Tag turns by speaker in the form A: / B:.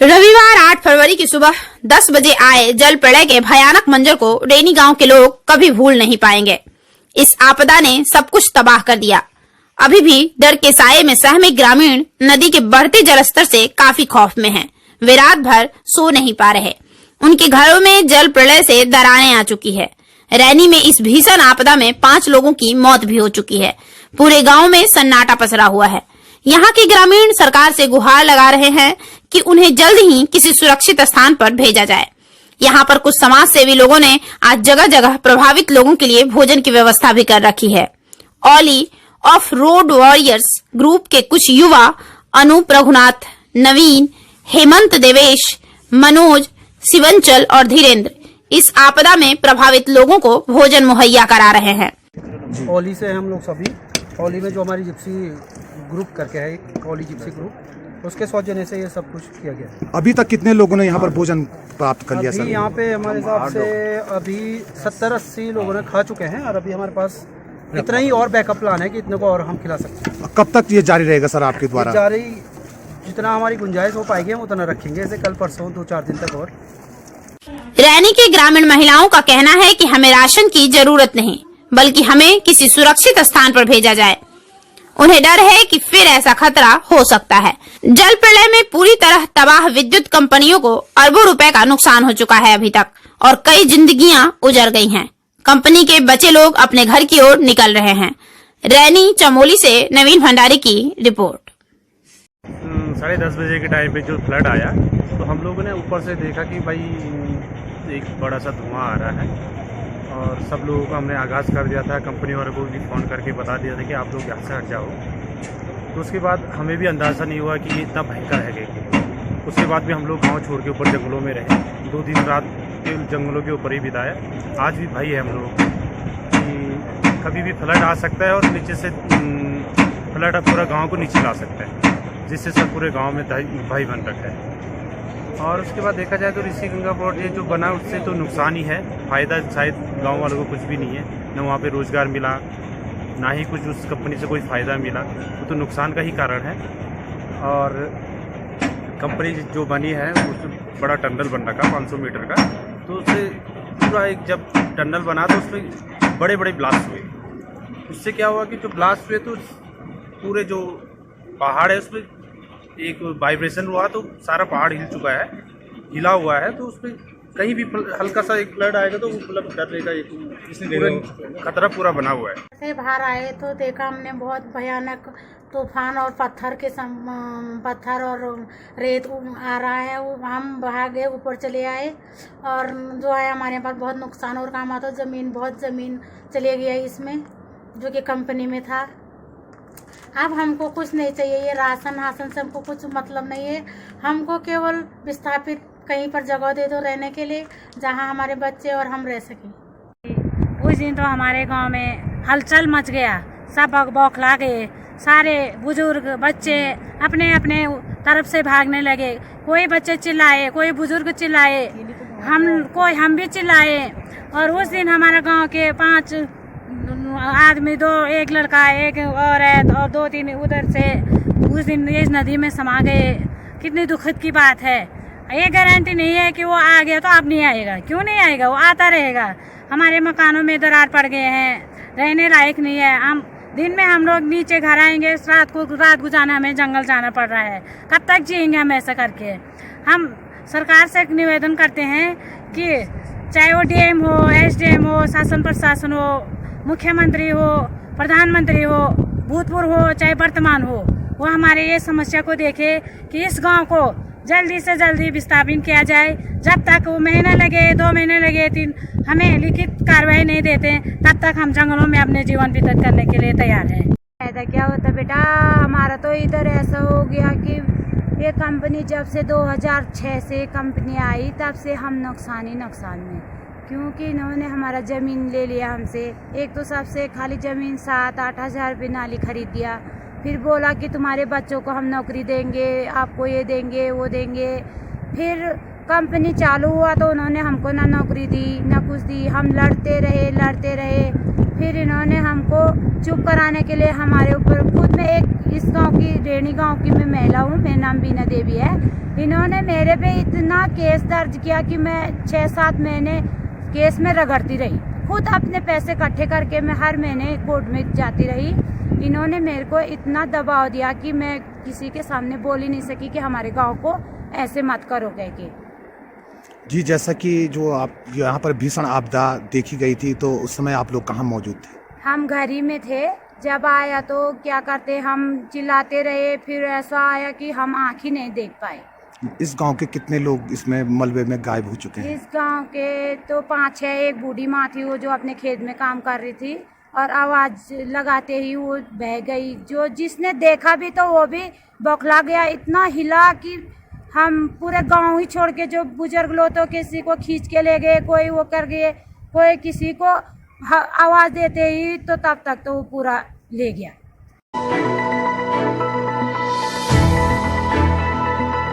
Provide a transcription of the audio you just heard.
A: रविवार 8 फरवरी की सुबह 10 बजे आए जल प्रलय के भयानक मंजर को रेनी गांव के लोग कभी भूल नहीं पाएंगे। इस आपदा ने सब कुछ तबाह कर दिया। अभी भी डर के साये में सहमे ग्रामीण नदी के बढ़ते जलस्तर से काफी खौफ में हैं। वे रात भर सो नहीं पा रहे। उनके घरों में जल प्रलय से दरारें आ चुकी है। रैनी में इस भीषण आपदा में 5 लोगों की मौत भी हो चुकी है। पूरे गांव में सन्नाटा पसरा हुआ है। यहाँ के ग्रामीण सरकार से गुहार लगा रहे हैं कि उन्हें जल्द ही किसी सुरक्षित स्थान पर भेजा जाए। यहाँ पर कुछ समाज सेवी लोगों ने आज जगह जगह प्रभावित लोगों के लिए भोजन की व्यवस्था भी कर रखी है। ऑली ऑफ रोड वॉरियर्स ग्रुप के कुछ युवा अनूप रघुनाथ, नवीन, हेमंत, देवेश, मनोज, शिवंचल और धीरेन्द्र इस आपदा में प्रभावित लोगों को भोजन मुहैया करा रहे हैं।
B: ओली से हम लोग सभी, ओली में जो हमारी जिप्सी ग्रुप करके है, एक ओली जिप्सी ग्रुप, उसके सौजन्य से ये सब कुछ किया गया।
C: अभी तक कितने लोगों ने यहाँ पर भोजन प्राप्त कर लिया सर?
B: यहाँ पे हमारे हिसाब से अभी 70-80 लोगों ने खा चुके हैं और अभी हमारे पास इतना ही और बैकअप प्लान है कि इतने को और हम खिला सकते हैं।
C: कब तक ये जारी रहेगा सर आपके द्वारा?
B: जारी जितना हमारी गुंजाइश हो पाएगी हम उतना रखेंगे, ऐसे कल परसों 2-4 दिन तक। और
A: रैनी के ग्रामीण महिलाओं का कहना है कि हमें राशन की जरूरत नहीं, बल्कि हमें किसी सुरक्षित स्थान पर भेजा जाए। उन्हें डर है कि फिर ऐसा खतरा हो सकता है। जल प्रलय में पूरी तरह तबाह विद्युत कंपनियों को अरबों रुपए का नुकसान हो चुका है अभी तक, और कई जिंदगियां उजड़ गई हैं। कंपनी के बचे लोग अपने घर की ओर निकल रहे हैं। रैनी चमोली से नवीन भंडारी की रिपोर्ट।
D: 10:30 बजे के टाइम पे जो फ्लड आया तो हम लोगों ने ऊपर से देखा कि भाई एक बड़ा सा धुआं आ रहा है, और सब लोगों को हमने आगाज़ कर दिया था। कंपनी वालों को भी फ़ोन करके बता दिया था कि आप लोग यहाँ से हट जाओ। तो उसके बाद हमें भी अंदाज़ा नहीं हुआ कि ये इतना भयंकर है कि उसके बाद भी हम लोग गांव छोड़ के ऊपर जंगलों में रहे। 2 दिन रात के जंगलों के ऊपर ही बिताया। आज भी भय है हम लोगों को कि कभी भी फ्लड आ सकता है और नीचे से फ्लड पूरा गाँव को नीचे ला सकता है, जिससे सब पूरे गाँव में भय बन रखा है। और उसके बाद देखा जाए तो ऋषि गंगा पोर्ट ये जो बना उससे तो नुकसान ही है, फ़ायदा शायद गांव वालों को कुछ भी नहीं है। न वहाँ पे रोज़गार मिला, ना ही कुछ उस कंपनी से कोई फ़ायदा मिला, वो तो नुकसान का ही कारण है। और कंपनी जो बनी है उसमें बड़ा टनल बन रखा 500 मीटर का, तो उससे पूरा एक जब टनल बना तो उसमें बड़े बड़े ब्लास्ट हुए। उससे क्या हुआ कि जो ब्लास्ट हुए तो पूरे जो पहाड़ है उसमें एक वाइब्रेशन हुआ तो सारा पहाड़ हिल चुका है, हिला हुआ है। तो उसमें कहीं भी हल्का सा एक फ्लड आएगा तो वो मतलब डरने का एक खतरा पूरा बना हुआ है।
E: से बाहर आए तो देखा हमने बहुत भयानक तूफान और पत्थर और रेत आ रहा है। हम भागे ऊपर चले आए और जो है हमारे पास बहुत नुकसान और काम आता, ज़मीन चले गया इसमें जो कि कंपनी में था। अब हमको कुछ नहीं चाहिए, ये राशन से हमको कुछ मतलब नहीं है। हमको केवल विस्थापित कहीं पर जगह दे दो रहने के लिए, जहां हमारे बच्चे और हम रह सकें।
F: उस दिन तो हमारे गांव में हलचल मच गया, सब बौखला गए। सारे बुजुर्ग बच्चे अपने अपने तरफ से भागने लगे। कोई बच्चे चिल्लाए, कोई बुजुर्ग चिल्लाए, हम भी चिल्लाए। और उस दिन हमारे गांव के 5 आदमी, 2 एक लड़का, एक औरत और 2-3 उधर से उस दिन इस नदी में समा गए। कितनी दुखद की बात है। ये गारंटी नहीं है कि वो आ गया तो अब नहीं आएगा। क्यों नहीं आएगा, वो आता रहेगा। हमारे मकानों में दरार पड़ गए हैं, रहने लायक नहीं है। हम दिन में हम लोग नीचे घर आएंगे, रात गुजारना हमें जंगल जाना पड़ रहा है। कब तक जिएंगे हम ऐसा करके? हम सरकार से एक निवेदन करते हैं कि चाहे वो डीएम हो, एसडीएम हो, शासन प्रशासन हो, मुख्यमंत्री हो, प्रधानमंत्री हो, भूतपूर्व हो चाहे वर्तमान हो, वो हमारे ये समस्या को देखे कि इस गांव को जल्दी से जल्दी विस्थापित किया जाए। जब तक वो महीना लगे, 2 महीने लगे, 3 हमें लिखित कार्रवाई नहीं देते, तब तक हम जंगलों में अपने जीवन व्यतीत करने के लिए तैयार हैं।
G: ऐसा क्या होता बेटा, हमारा तो इधर ऐसा हो गया कि ये कंपनी जब से 2006 से कंपनी आई तब से हम नुकसान में, क्योंकि इन्होंने हमारा ज़मीन ले लिया हमसे। एक तो सबसे खाली ज़मीन 7-8 हज़ार रुपये नाली खरीद दिया। फिर बोला कि तुम्हारे बच्चों को हम नौकरी देंगे, आपको ये देंगे वो देंगे। फिर कंपनी चालू हुआ तो उन्होंने हमको ना नौकरी दी ना कुछ दी। हम लड़ते रहे। फिर इन्होंने हमको चुप कराने के लिए हमारे ऊपर खुद में एक इस गांव की रेणी गांव की मैं महिला हूँ, मेरा नाम बीना देवी है। इन्होंने मेरे पे इतना केस दर्ज किया कि मैं 6-7 महीने केस में रगड़ती रही। खुद अपने पैसे इकट्ठे करके मैं हर महीने कोर्ट में जाती रही। इन्होंने मेरे को इतना दबाव दिया कि मैं किसी के सामने बोल ही नहीं सकी कि हमारे गांव को ऐसे मत करो कह के।
C: जी, जैसा कि जो आप यहाँ पर भीषण आपदा देखी गई थी, तो उस समय आप लोग कहाँ मौजूद थे?
G: हम घर ही में थे। जब आया तो क्या करते, हम चिल्लाते रहे, फिर ऐसा आया कि हम आँख ही नहीं देख पाए।
C: इस गांव के कितने लोग इसमें मलबे में गायब हो चुके हैं?
G: इस गांव के तो 5-6, एक बूढ़ी माँ थी वो जो अपने खेत में काम कर रही थी और आवाज लगाते ही वो बह गई। जो जिसने देखा भी तो वो भी बौखला गया, इतना हिला कि हम पूरे गांव ही छोड़ के, जो बुजुर्ग लोग तो किसी को खींच के ले गए, कोई वो कर गए, कोई किसी को आवाज देते ही तो तब तक तो वो पूरा ले गया।